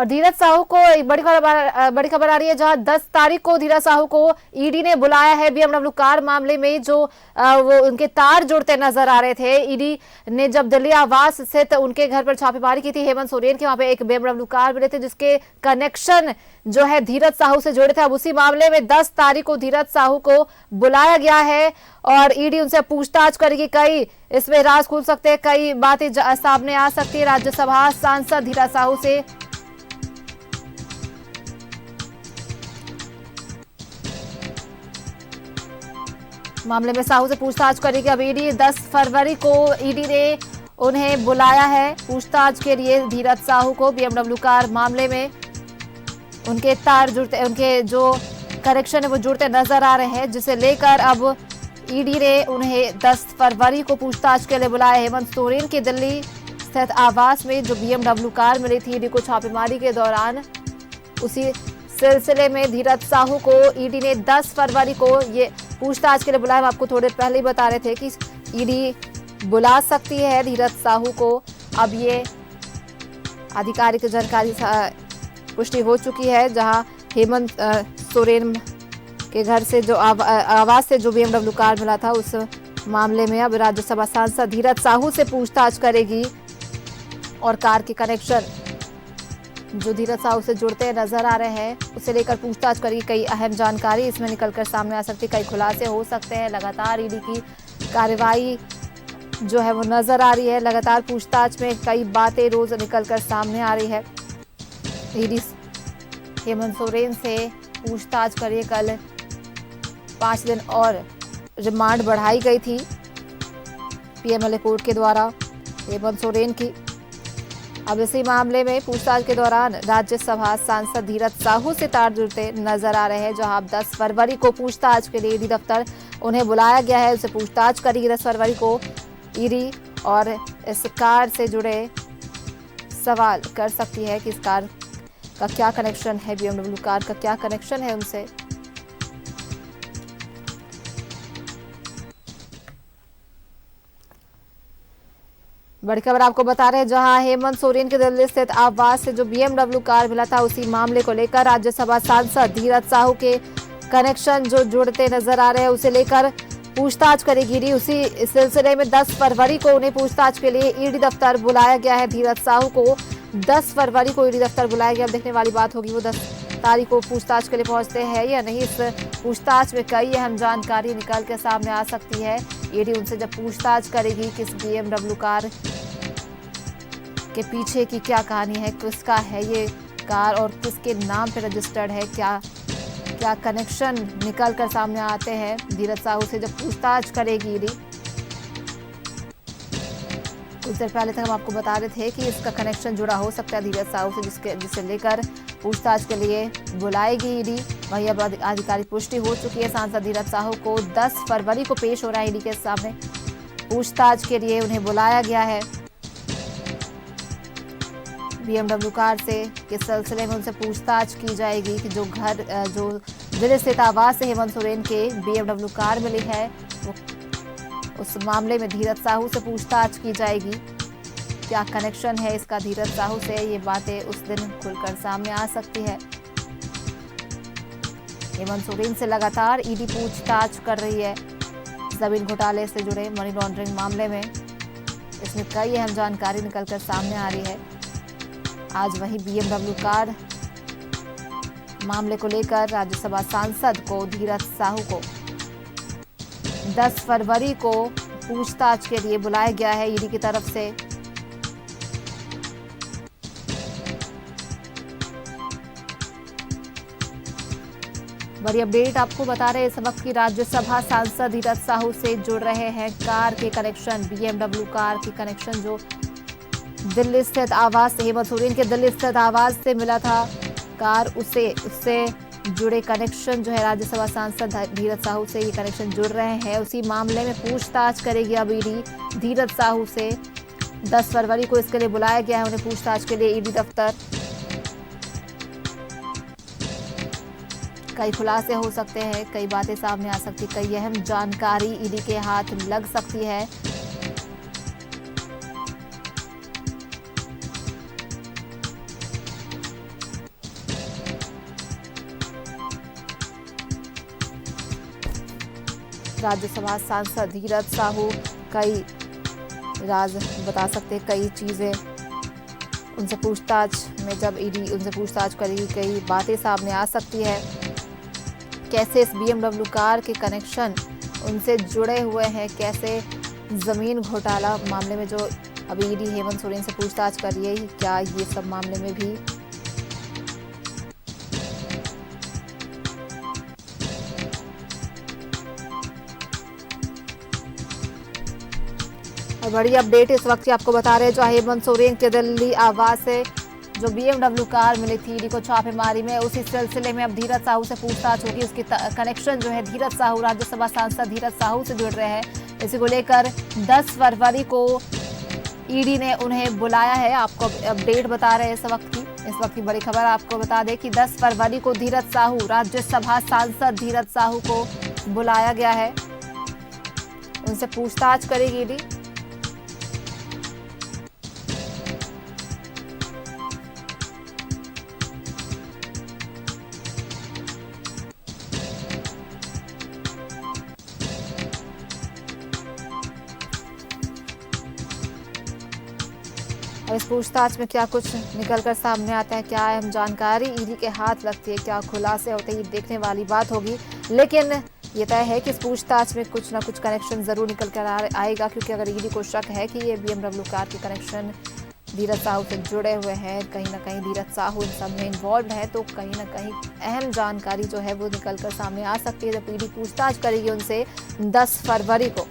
और धीरज साहू को एक बड़ी खबर आ रही है, जहां 10 तारीख को धीरज साहू को ईडी ने बुलाया है बीएमडब्ल्यू कार मामले में। जो वो उनके तार जुड़ते नजर आ रहे थे। ईडी ने जब दिल्ली आवास स्थित उनके घर पर छापेमारी की थी हेमंत सोरेन के, वहां पे एक बीएमडब्ल्यू कार मिले थे जिसके कनेक्शन जो है धीरज साहू से जुड़े थे। अब उसी मामले में 10 तारीख को धीरज साहू को बुलाया गया है और ईडी उनसे पूछताछ करेगी। कई इसमें राज खुल सकते हैं, कई बातें सामने आ सकती है। राज्यसभा सांसद धीरज साहू से मामले में साहू से पूछताछ करेगी अब ईडी। 10 फरवरी को ईडी ने उन्हें बुलाया है पूछताछ के लिए, धीरज साहू को बीएमडब्ल्यू कार मामले में। उनके तार जुड़ते, उनके जो कनेक्शन है वो जुड़ते नजर आ रहे हैं, जिसे लेकर अब ईडी ने उन्हें 10 फरवरी को पूछताछ के लिए बुलाया। हेमंत सोरेन के दिल्ली स्थित आवास में जो बीएमडब्ल्यू कार मिली थी ईडी को छापेमारी के दौरान, उसी सिलसिले में धीरज साहू को ईडी ने 10 फरवरी को ये पूछताछ के लिए बुलाया। हम आपको थोड़े पहले ही बता रहे थे कि ईडी बुला सकती है धीरज साहू को। अब ये आधिकारिक जानकारी पुष्टि हो चुकी है, जहां हेमंत सोरेन के घर से जो आवास से जो बीएमडब्ल्यू कार मिला था, उस मामले में अब राज्यसभा सांसद धीरज साहू से पूछताछ करेगी और कार के कनेक्शन जो धीरज साहू से जुड़ते नजर आ रहे हैं उसे लेकर पूछताछ करेगी। कई अहम जानकारी इसमें निकलकर सामने आ सकती है, कई खुलासे हो सकते हैं। लगातार ईडी की कार्रवाई जो है वो नजर आ रही है। लगातार पूछताछ में कई बातें रोज निकलकर सामने आ रही है। ईडी हेमंत सोरेन से पूछताछ करिए। कल 5 दिन और रिमांड बढ़ाई गई थी पीएमएलए कोर्ट के द्वारा हेमंत सोरेन की। अब इसी मामले में पूछताछ के दौरान राज्यसभा सांसद धीरज साहू से तार जुड़ते नजर आ रहे हैं, जहां 10 फरवरी को पूछताछ के लिए ईडी दफ्तर उन्हें बुलाया गया है। उसे पूछताछ करेगी 10 फरवरी को ईडी और इस कार से जुड़े सवाल कर सकती है कि इस कार का क्या कनेक्शन है, बीएमडब्ल्यू कार का क्या कनेक्शन है उनसे। बड़ी खबर आपको बता रहे हैं, जहां हेमंत सोरेन के दिल्ली स्थित आवास से जो बीएमडब्ल्यू कार मिला था, उसी मामले को लेकर राज्यसभा सांसद धीरज साहू के कनेक्शन जो जुड़ते नजर आ रहे हैं उसे लेकर पूछताछ करेगी ईडी। उसी सिलसिले में 10 फरवरी को उन्हें पूछताछ के लिए ईडी दफ्तर बुलाया गया है। धीरज साहू को 10 फरवरी को ईडी दफ्तर बुलाया गया। अब देखने वाली बात होगी वो 10 तारीख को पूछताछ के लिए पहुंचते हैं या नहीं। इस पूछताछ में कई अहम जानकारी निकल के सामने आ सकती है। ईडी उनसे जब पूछताछ करेगी किस बीएमडब्ल्यू कार के पीछे की क्या कहानी है, किसका है ये कार और किसके नाम पे रजिस्टर्ड है, क्या क्या कनेक्शन निकल कर सामने आते हैं। धीरज साहू से जब पूछताछ करेगी ईडी, कुछ देर पहले तक हम आपको बता रहे थे कि इसका कनेक्शन जुड़ा हो सकता है धीरज साहू से, जिसे लेकर पूछताछ के लिए बुलाएगी ईडी। वहीं अब आधिकारिक पुष्टि हो चुकी है। सांसद धीरज साहू को 10 फरवरी को पेश हो रहा है ईडी के सामने। पूछताछ के लिए उन्हें बुलाया गया है। बीएमडब्ल्यू कार से के सिलसिले में उनसे पूछताछ की जाएगी कि जो दिल्ली स्थित आवास से हेमंत सोरेन के बीएमडब्ल्यू कार मिली है, वो उस मामले में धीरज साहू से पूछताछ की जाएगी। क्या कनेक्शन है इसका धीरज साहू से, ये बातें उस दिन खुलकर सामने आ सकती है। हेमंत सोरेन से लगातार ईडी पूछताछ कर रही है जमीन घोटाले से जुड़े मनी लॉन्ड्रिंग मामले में। इसमें कई अहम जानकारी निकलकर सामने आ रही है। आज वही बीएमडब्ल्यू कार मामले को लेकर राज्यसभा सांसद को धीरज साहू को 10 फरवरी को पूछताछ के लिए बुलाया गया है ईडी की तरफ से। बड़ी अपडेट आपको बता रहे हैं इस वक्त की राज्यसभा सांसद धीरज साहू से जुड़ रहे हैं कार के कनेक्शन, बीएमडब्ल्यू कार के कनेक्शन जो दिल्ली स्थित आवास से हेमंत सोरेन के दिल्ली स्थित आवास से मिला था कार, उससे जुड़े कनेक्शन जो है राज्यसभा सांसद धीरज साहू से ये कनेक्शन जुड़ रहे हैं। उसी मामले में पूछताछ करेगी अब ईडी धीरज साहू से। 10 फरवरी को इसके लिए बुलाया गया है उन्हें पूछताछ के लिए ईडी दफ्तर। कई खुलासे हो सकते हैं, कई बातें सामने आ सकती, कई अहम जानकारी ईडी के हाथ लग सकती है। राज्यसभा सांसद धीरज साहू कई राज बता सकते हैं, कई चीजें उनसे पूछताछ में जब ईडी उनसे पूछताछ करेगी कई बातें सामने आ सकती है। कैसे इस BMW कार के कनेक्शन उनसे जुड़े हुए हैं, कैसे जमीन घोटाला मामले में जो अभी ईडी हेमंत सोरेन से पूछताछ कर रही है, क्या ये सब मामले में भी और बड़ी अपडेट इस वक्त की आपको बता रहे हैं, जो हेमंत सोरेन के दिल्ली आवास से जो BMW कार मिली थी ईडी को छापेमारी में, उसी सिलसिले में अब धीरज साहू से पूछताछ होगी। उसकी कनेक्शन जो है धीरज साहू, राज्यसभा सांसद धीरज साहू से जुड़ रहे हैं। इसी को लेकर 10 फरवरी को ईडी ने उन्हें बुलाया है। आपको अपडेट बता रहे हैं इस वक्त की बड़ी खबर आपको बता दें कि 10 फरवरी को धीरज साहू, राज्यसभा सांसद धीरज साहू को बुलाया गया है। उनसे पूछताछ करेगी ईडी। और इस पूछताछ में क्या कुछ निकलकर सामने आता है, क्या अहम जानकारी ईडी के हाथ लगती है, क्या खुलासे होते हैं, देखने वाली बात होगी। लेकिन ये तय है कि इस पूछताछ में कुछ ना कुछ कनेक्शन जरूर निकल कर आएगा, क्योंकि अगर ईडी को शक है कि ये BMW कार के कनेक्शन धीरज साहू से जुड़े हुए हैं, कहीं ना कहीं धीरज साहू इन सब में इन्वॉल्व है, तो कहीं ना कहीं अहम जानकारी जो है वो निकल कर सामने आ सकती है जब ईडी पूछताछ करेगी उनसे 10 फरवरी को।